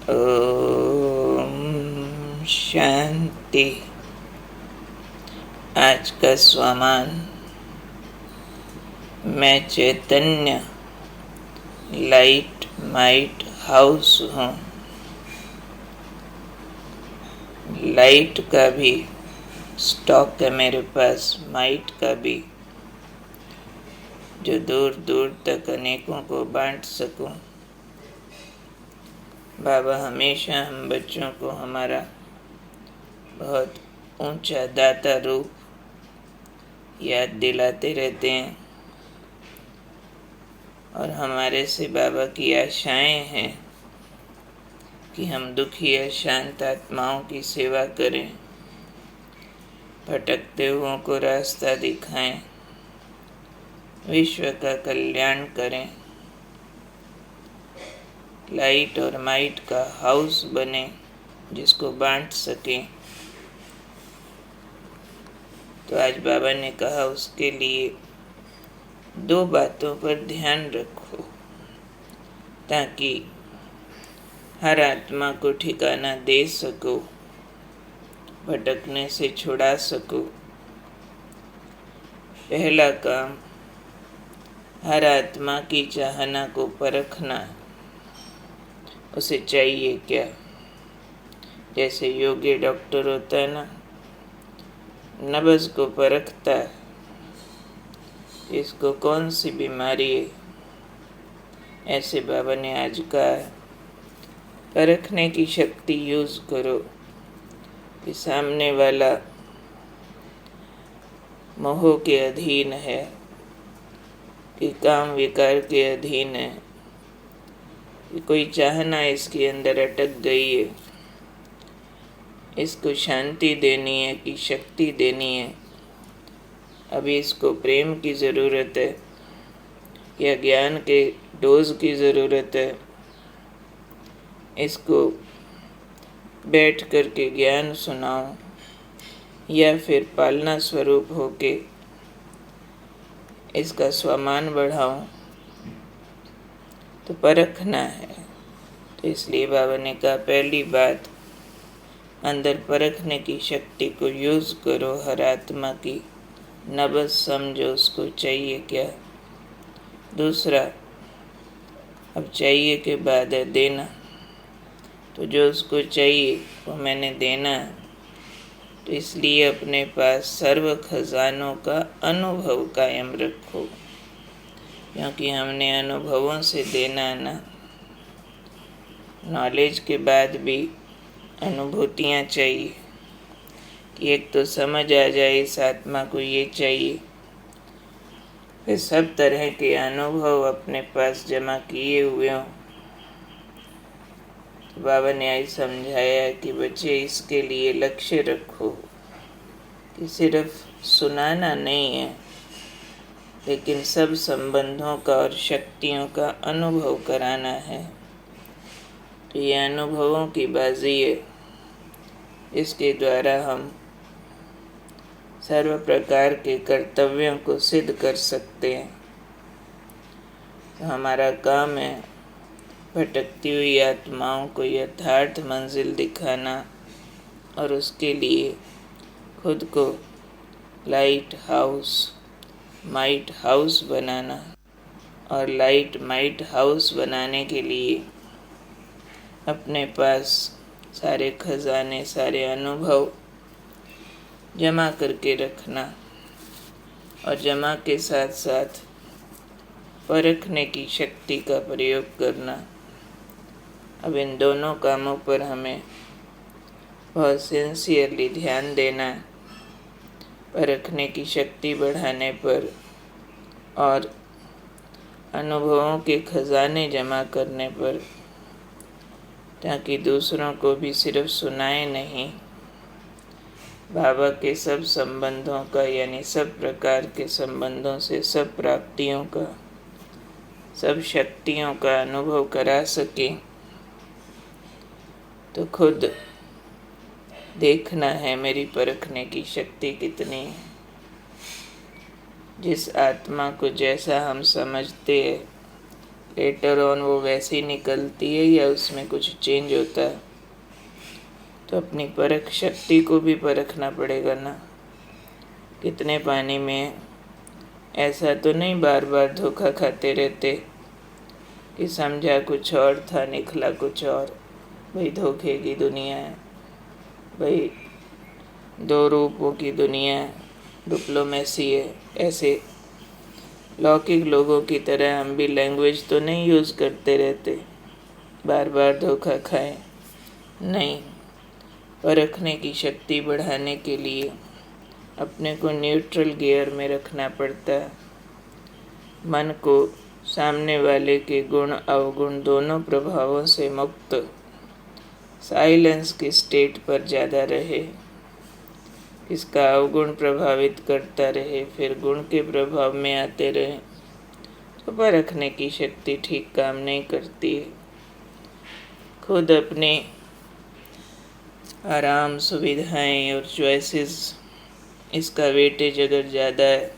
ओम शांति। आज का स्वमान, मैं चैतन्य लाइट माइट हाउस हूँ। लाइट का भी स्टॉक है मेरे पास, माइट का भी, जो दूर दूर तक अनेकों को बांट सकूं। बाबा हमेशा हम बच्चों को हमारा बहुत ऊंचा दाता रूप याद दिलाते रहते हैं, और हमारे से बाबा की आशाएं हैं कि हम दुखी अशांत आत्माओं की सेवा करें, भटकते हुओं को रास्ता दिखाएं, विश्व का कल्याण करें, लाइट और माइट का हाउस बने जिसको बांट सकें। तो आज बाबा ने कहा उसके लिए 2 बातों पर ध्यान रखो, ताकि हर आत्मा को ठिकाना दे सको, भटकने से छुड़ा सको। पहला काम, हर आत्मा की चाहना को परखना, उसे चाहिए क्या। जैसे योगी डॉक्टर होता है ना, नब्ज को परखता है, इसको कौन सी बीमारी है। ऐसे बाबा ने आज कहा, परखने की शक्ति यूज करो कि सामने वाला मोह के अधीन है कि काम विकार के अधीन है, कि कोई चाहना इसके अंदर अटक गई है, इसको शांति देनी है कि शक्ति देनी है। अभी इसको प्रेम की ज़रूरत है या ज्ञान के डोज की ज़रूरत है। इसको बैठ कर के ज्ञान सुनाओ या फिर पालना स्वरूप होके इसका स्वमान बढ़ाऊं, तो परखना है। तो इसलिए बाबा ने कहा, पहली बात, अंदर परखने की शक्ति को यूज़ करो। हर आत्मा की नब्ज समझो, उसको चाहिए क्या। दूसरा, अब चाहिए के बाद है देना, तो जो उसको चाहिए वो मैंने देना है। तो इसलिए अपने पास सर्व खजानों का अनुभव कायम रखो, क्योंकि हमने अनुभवों से देना है ना। नॉलेज के बाद भी अनुभूतियाँ चाहिए कि एक तो समझ आ जाए इस आत्मा को ये चाहिए, फिर सब तरह के अनुभव अपने पास जमा किए हुए हों। तो बाबा ने आई समझाया कि बच्चे, इसके लिए लक्ष्य रखो कि सिर्फ सुनाना नहीं है, लेकिन सब संबंधों का और शक्तियों का अनुभव कराना है। तो ये अनुभवों की बाजी है, इसके द्वारा हम सर्व प्रकार के कर्तव्यों को सिद्ध कर सकते हैं। तो हमारा काम है भटकती हुई आत्माओं को यथार्थ मंजिल दिखाना, और उसके लिए खुद को लाइट हाउस माइट हाउस बनाना। और लाइट माइट हाउस बनाने के लिए अपने पास सारे खजाने, सारे अनुभव जमा करके रखना, और जमा के साथ साथ परखने की शक्ति का प्रयोग करना। अब इन दोनों कामों पर हमें बहुत सिंसियरली ध्यान देना है, परखने की शक्ति बढ़ाने पर और अनुभवों के खजाने जमा करने पर, ताकि दूसरों को भी सिर्फ सुनाए नहीं, बाबा के सब संबंधों का, यानी सब प्रकार के संबंधों से, सब प्राप्तियों का, सब शक्तियों का अनुभव करा सके। तो खुद देखना है मेरी परखने की शक्ति कितनी है। जिस आत्मा को जैसा हम समझते हैं लेटर ऑन वो वैसे ही निकलती है या उसमें कुछ चेंज होता है। तो अपनी परख शक्ति को भी परखना पड़ेगा ना, कितने पानी में। ऐसा तो नहीं बार बार धोखा खाते रहते कि समझा कुछ और था निकला कुछ और। भाई धोखे की दुनिया है, भाई दो रूपों की दुनिया है, डिप्लोमेसी है। ऐसे लौकिक लोगों की तरह हम भी लैंग्वेज तो नहीं यूज़ करते रहते, बार बार धोखा खाएं नहीं। परखने की शक्ति बढ़ाने के लिए अपने को न्यूट्रल गियर में रखना पड़ता है। मन को सामने वाले के गुण अवगुण दोनों प्रभावों से मुक्त साइलेंस की स्टेट पर ज़्यादा रहे, इसका अवगुण प्रभावित करता रहे, फिर गुण के प्रभाव में आते रहे, तो परखने की शक्ति ठीक काम नहीं करती है। खुद अपने आराम सुविधाएं और चॉइसेस, इसका वेटेज अगर ज़्यादा है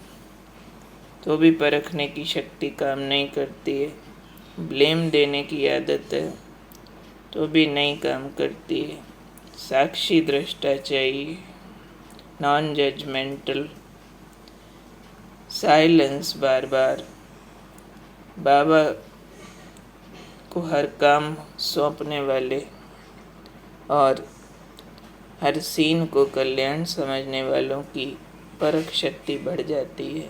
तो भी परखने की शक्ति काम नहीं करती है। ब्लेम देने की आदत है तो भी नहीं काम करती है। साक्षी दृष्टा चाहिए, नॉन जजमेंटल साइलेंस। बार बार बाबा को हर काम सौंपने वाले और हर सीन को कल्याण समझने वालों की परख शक्ति बढ़ जाती है।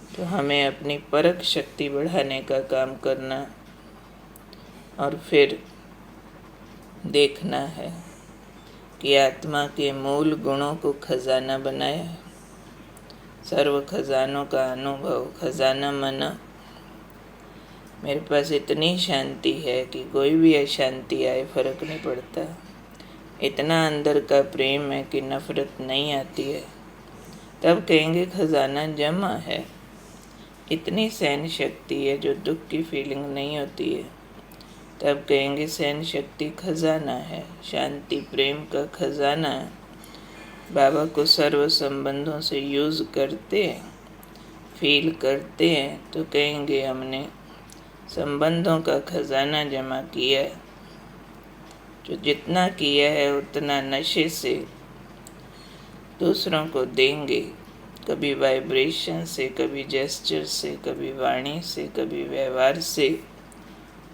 तो हमें अपनी परख शक्ति बढ़ाने का काम करना और फिर देखना है कि आत्मा के मूल गुणों को खजाना बनाया। सर्व खजानों का अनुभव, खजाना मना। मेरे पास इतनी शांति है कि कोई भी अशांति आए फर्क नहीं पड़ता। इतना अंदर का प्रेम है कि नफरत नहीं आती है, तब कहेंगे खजाना जमा है। इतनी सहन शक्ति है जो दुख की फीलिंग नहीं होती है, तब कहेंगे सहन शक्ति खजाना है। शांति प्रेम का खजाना है। बाबा को सर्व संबंधों से यूज़ करते हैं, फील करते हैं, तो कहेंगे हमने संबंधों का खजाना जमा किया है। जो जितना किया है उतना नशे से दूसरों को देंगे, कभी वाइब्रेशन से, कभी जेस्चर से, कभी वाणी से, कभी व्यवहार से।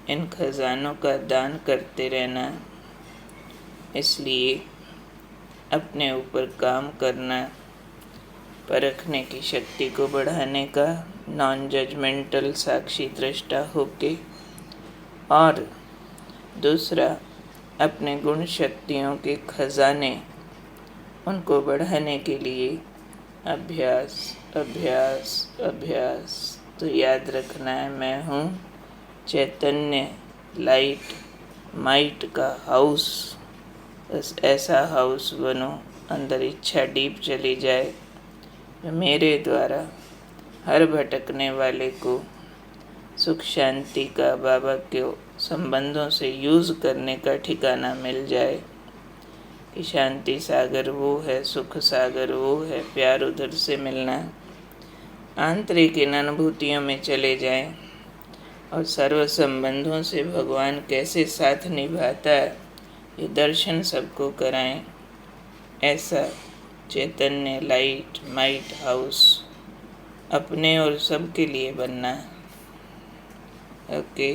इन खजानों का दान करते रहना। इसलिए अपने ऊपर काम करना, परखने की शक्ति को बढ़ाने का, नॉन जजमेंटल साक्षी दृष्टा होके। और दूसरा, अपने गुण शक्तियों के खजाने, उनको बढ़ाने के लिए अभ्यास अभ्यास अभ्यास। तो याद रखना है, मैं हूँ चैतन्य लाइट माइट का हाउस। बस ऐसा हाउस बनो, अंदर इच्छा डीप चली जाए, जो मेरे द्वारा हर भटकने वाले को सुख शांति का, बाबा के संबंधों से यूज़ करने का ठिकाना मिल जाए। कि शांति सागर वो है, सुख सागर वो है, प्यार उधर से मिलना। आंतरिक इन अनुभूतियों में चले जाएं और सर्व संबंधों से भगवान कैसे साथ निभाता है ये दर्शन सबको कराएं। ऐसा चैतन्य लाइट माइट हाउस अपने और सबके लिए बनना है। ओके।